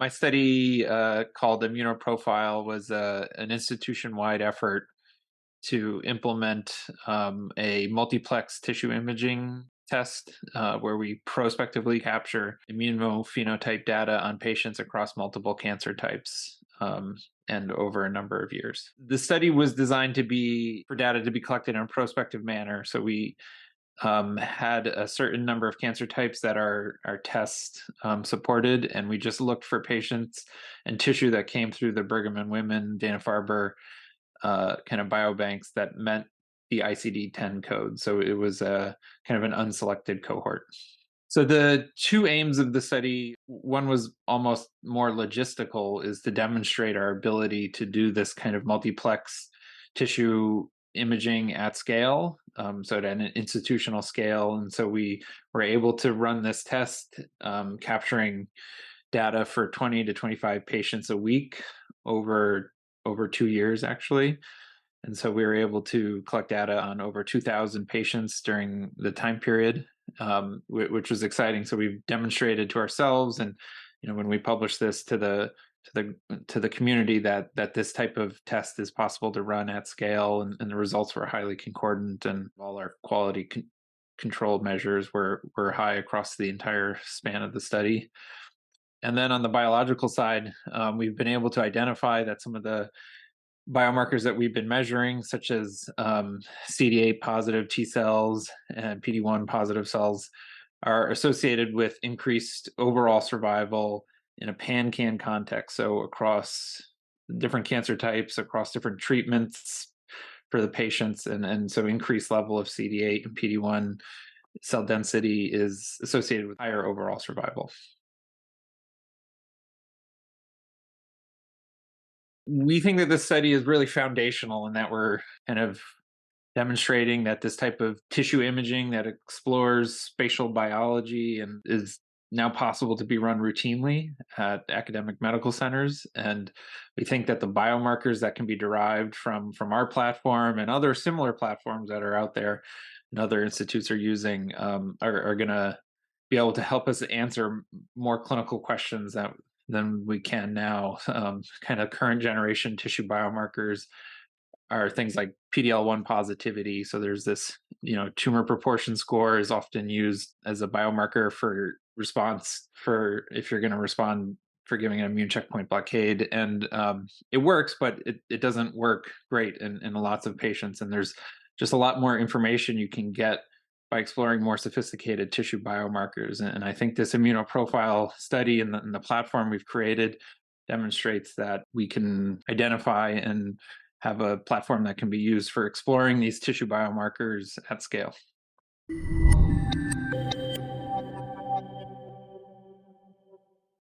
My study called ImmunoPROFILE was an institution-wide effort to implement a multiplex tissue imaging test where we prospectively capture immunophenotype data on patients across multiple cancer types and over a number of years. The study was designed for data to be collected in a prospective manner. So we had a certain number of cancer types that our test supported, and we just looked for patients and tissue that came through the Brigham and Women, Dana-Farber kind of biobanks that met the ICD-10 code. So it was a kind of an unselected cohort. So the two aims of the study, one was almost more logistical, is to demonstrate our ability to do this kind of multiplex tissue imaging at scale, so at an institutional scale. And so we were able to run this test, capturing data for 20 to 25 patients a week over 2 years, actually. And so we were able to collect data on over 2,000 patients during the time period, which was exciting. So we've demonstrated to ourselves, and when we publish this to the community, that this type of test is possible to run at scale, and the results were highly concordant, and all our quality control measures were high across the entire span of the study. And then on the biological side, we've been able to identify that some of the biomarkers that we've been measuring, such as CD8 positive T cells and PD1 positive cells, are associated with increased overall survival in a pan-can context. So across different cancer types, across different treatments for the patients, and so increased level of CD8 and PD1 cell density is associated with higher overall survival. We think that this study is really foundational in that we're kind of demonstrating that this type of tissue imaging that explores spatial biology and is now possible to be run routinely at academic medical centers. And we think that the biomarkers that can be derived from our platform and other similar platforms that are out there and other institutes are using are going to be able to help us answer more clinical questions than we can now. Kind of current generation tissue biomarkers are things like PD-L1 positivity. So there's this, tumor proportion score is often used as a biomarker for response for if you're going to respond for giving an immune checkpoint blockade. And it works, but it doesn't work great in lots of patients. And there's just a lot more information you can get by exploring more sophisticated tissue biomarkers. And I think this ImmunoPROFILE study and the platform we've created demonstrates that we can identify and have a platform that can be used for exploring these tissue biomarkers at scale.